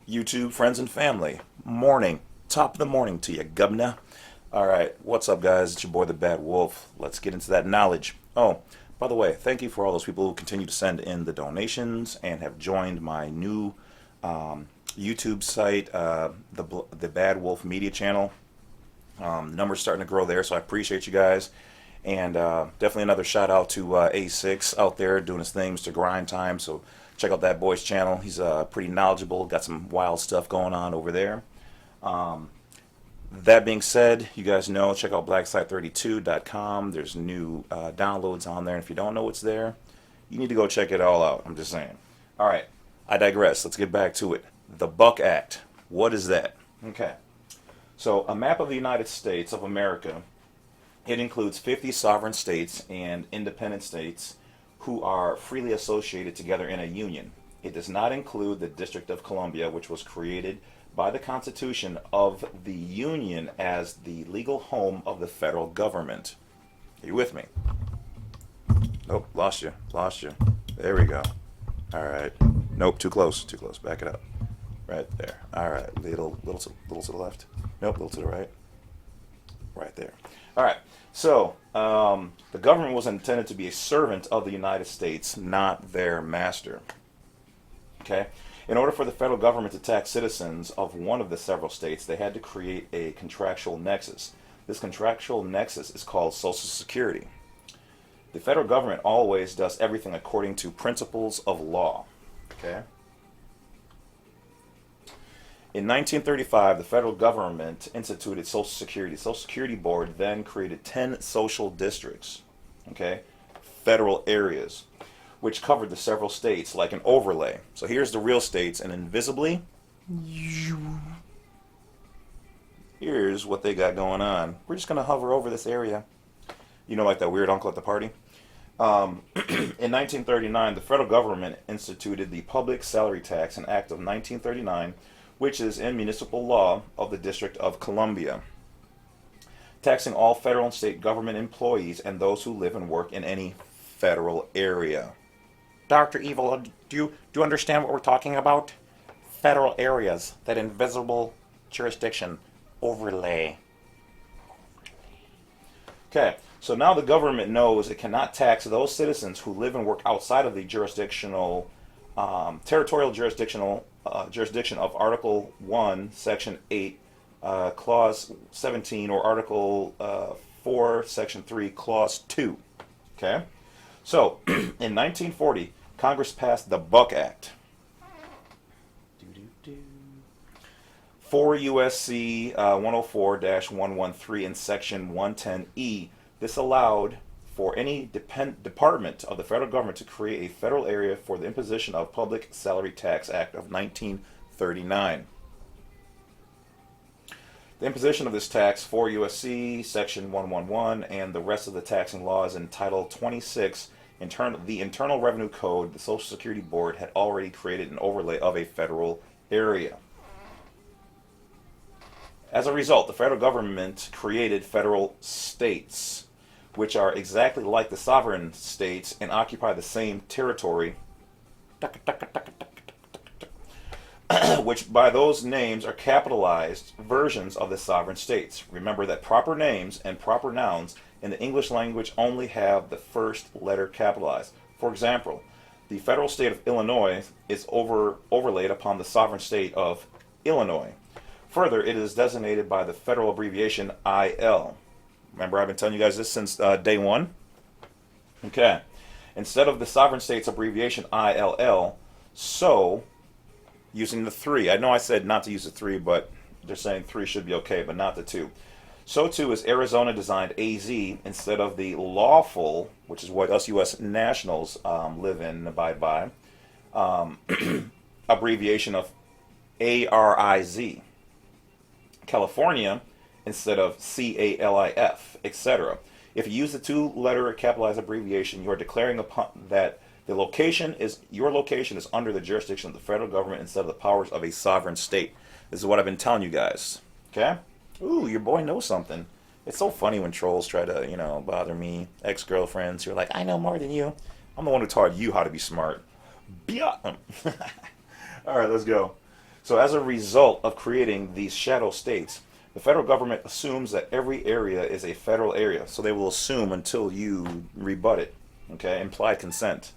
YouTube friends and family. Morning. Top of the morning to you, gubna. Alright, what's up, guys? It's your boy, the Bad Wolf. Let's get into that knowledge. Oh, by the way, thank you for all those people who continue to send in the donations and have joined my new YouTube site, the Bad Wolf Media channel. Numbers starting to grow there, so I appreciate you guys. And definitely another shout out to A6 out there doing his thing, Mr. Grind Time. So check out that boy's channel. He's pretty knowledgeable, got some wild stuff going on over there. That being said, you guys know, check out blacksite32.com. There's new downloads on there. And if you don't know what's there, you need to go check it all out. I'm just saying. All right, I digress. Let's get back to it. The Buck Act. What is that? Okay. So, a map of the United States of America. It includes 50 sovereign states and independent states who are freely associated together in a union. It does not include the District of Columbia, which was created by the Constitution of the Union as the legal home of the federal government. Are you with me? Nope, lost you. There we go. All right. Nope, too close. Back it up. Right there. All right, little to the left. Nope, little to the right. Right there. All right. So, the government was intended to be a servant of the United States, not their master. Okay? In order for the federal government to tax citizens of one of the several states, they had to create a contractual nexus. This contractual nexus is called Social Security. The federal government always does everything according to principles of law. Okay? In 1935, the federal government instituted Social Security. The Social Security Board then created 10 social districts, okay, federal areas, which covered the several states like an overlay. So here's the real states, and invisibly, here's what they got going on. We're just going to hover over this area. You know, like that weird uncle at the party? In 1939, the federal government instituted the Public Salary Tax, an act of 1939, which is in municipal law of the District of Columbia, taxing all federal and state government employees and those who live and work in any federal area. Dr. Evil, do you understand what we're talking about? Federal areas, that invisible jurisdiction overlay. Okay, so now the government knows it cannot tax those citizens who live and work outside of the territorial jurisdiction of Article 1, Section 8, Clause 17, or Article 4, Section 3, Clause 2. Okay? So, in 1940, Congress passed the Buck Act. 4 U.S.C. 104-113 in Section 110E. This allowed for any department of the federal government to create a federal area for the imposition of Public Salary Tax Act of 1939. The imposition of this tax, 4 U.S.C. Section 111, and the rest of the taxing laws in Title 26, the Internal Revenue Code, the Social Security Board had already created an overlay of a federal area. As a result, the federal government created federal states, which are exactly like the sovereign states and occupy the same territory, which by those names are capitalized versions of the sovereign states. Remember that proper names and proper nouns in the English language only have the first letter capitalized. For example, the federal state of Illinois is overlaid upon the sovereign state of Illinois. Further, it is designated by the federal abbreviation IL. Remember, I've been telling you guys this since day one? Okay. Instead of the sovereign state's abbreviation ILL, so, using the 3. I know I said not to use the 3, but they're saying 3 should be okay, but not the 2. So too is Arizona designed AZ instead of the lawful, which is what us U.S. nationals live in and abide by, abbreviation of ARIZ. California instead of CALIF, etc. If you use the two-letter capitalized abbreviation, you are declaring upon that your location is under the jurisdiction of the federal government instead of the powers of a sovereign state. This is what I've been telling you guys. Okay? Ooh, your boy knows something. It's so funny when trolls try to, bother me. Ex-girlfriends who are like, I know more than you. I'm the one who taught you how to be smart. All right, let's go. So as a result of creating these shadow states, the federal government assumes that every area is a federal area. So they will assume until you rebut it. Okay, implied consent.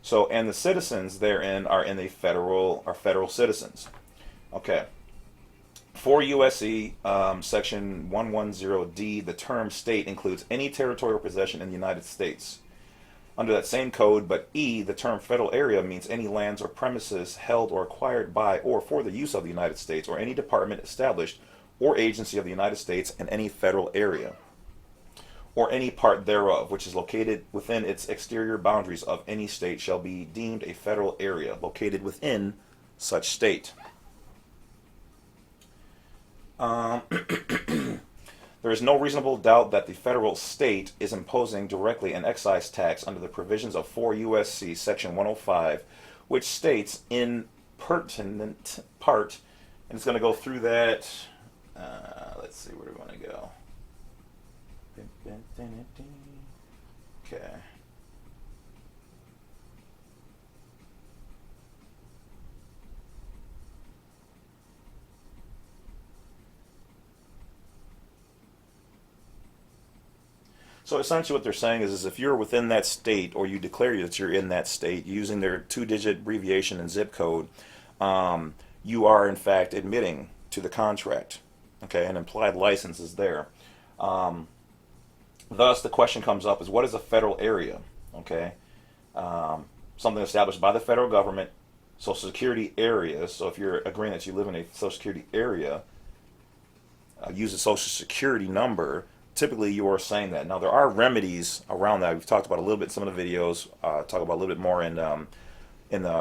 So, and the citizens therein are in the federal citizens. Okay. For USC section 110D, the term state includes any territorial possession in the United States. Under that same code, but E, the term federal area means any lands or premises held or acquired by or for the use of the United States, or any department established or agency of the United States in any federal area, or any part thereof, which is located within its exterior boundaries of any state, shall be deemed a federal area located within such state. There is no reasonable doubt that the federal state is imposing directly an excise tax under the provisions of 4 U.S.C. section 105, which states in pertinent part, and it's going to go through that. Let's see where we want to go. Okay. So essentially what they're saying is if you're within that state, or you declare that you're in that state using their 2-digit abbreviation and zip code, you are in fact admitting to the contract. Okay, an implied license is there. Thus, the question comes up is, what is a federal area? Okay, something established by the federal government, Social Security area. So if you're agreeing that you live in a Social Security area, use a Social Security number. Typically, you are saying that. Now, there are remedies around that. We've talked about a little bit in some of the videos. Talk about a little bit more in the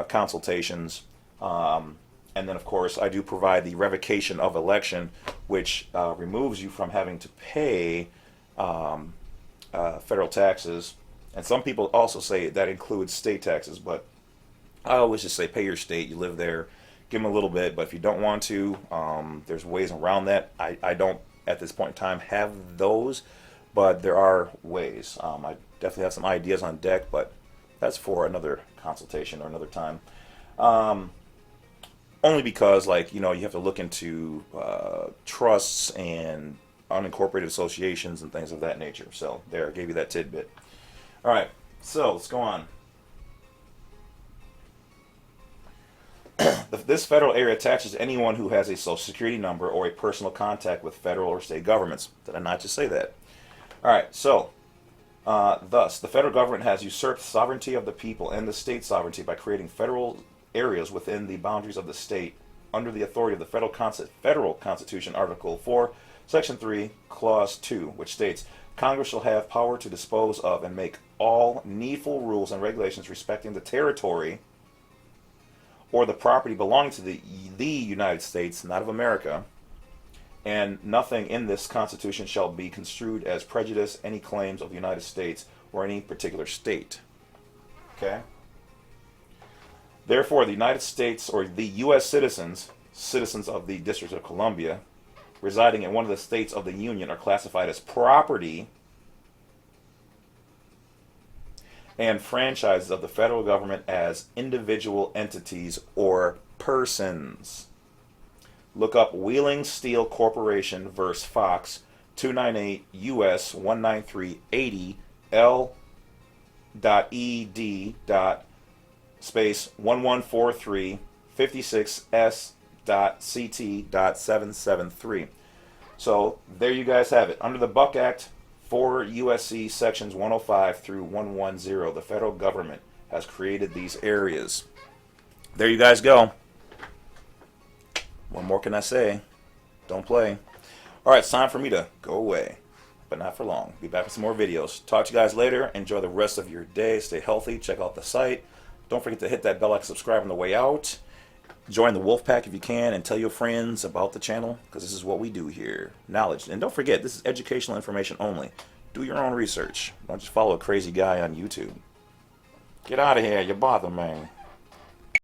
consultations. And then, of course, I do provide the Revocation of Election, which removes you from having to pay federal taxes. And some people also say that includes state taxes, but I always just say pay your state. You live there. Give them a little bit, but if you don't want to, there's ways around that. I don't, at this point in time, have those, but there are ways. I definitely have some ideas on deck, but that's for another consultation or another time. Only because, like, you have to look into trusts and unincorporated associations and things of that nature. So there, I gave you that tidbit. All right, so let's go on. This federal area attaches anyone who has a Social Security number or a personal contact with federal or state governments. Did I not just say that? All right, so thus, the federal government has usurped sovereignty of the people and the state sovereignty by creating federal areas within the boundaries of the state under the authority of the Federal Constitution, Article 4, Section 3, Clause 2, which states, Congress shall have power to dispose of and make all needful rules and regulations respecting the territory or the property belonging to the United States, not of America, and nothing in this Constitution shall be construed as prejudice any claims of the United States or any particular state. Okay? Therefore, the United States, or the U.S. citizens of the District of Columbia, residing in one of the states of the Union are classified as property and franchises of the federal government as individual entities or persons. Look up Wheeling Steel Corporation versus Fox, 298 U.S. 19380 L.E.D. space 1143 56S.CT.773. So there you guys have it. Under the Buck Act, 4 USC sections 105 through 110, the federal government has created these areas. There you guys go. What more can I say? Don't play. All right, it's time for me to go away, but not for long. Be back with some more videos. Talk to you guys later. Enjoy the rest of your day. Stay healthy. Check out the site. Don't forget to hit that bell like, subscribe on the way out. Join the Wolfpack if you can, and tell your friends about the channel, because this is what we do here. Knowledge. And don't forget, this is educational information only. Do your own research. Don't just follow a crazy guy on YouTube. Get out of here. You bother me.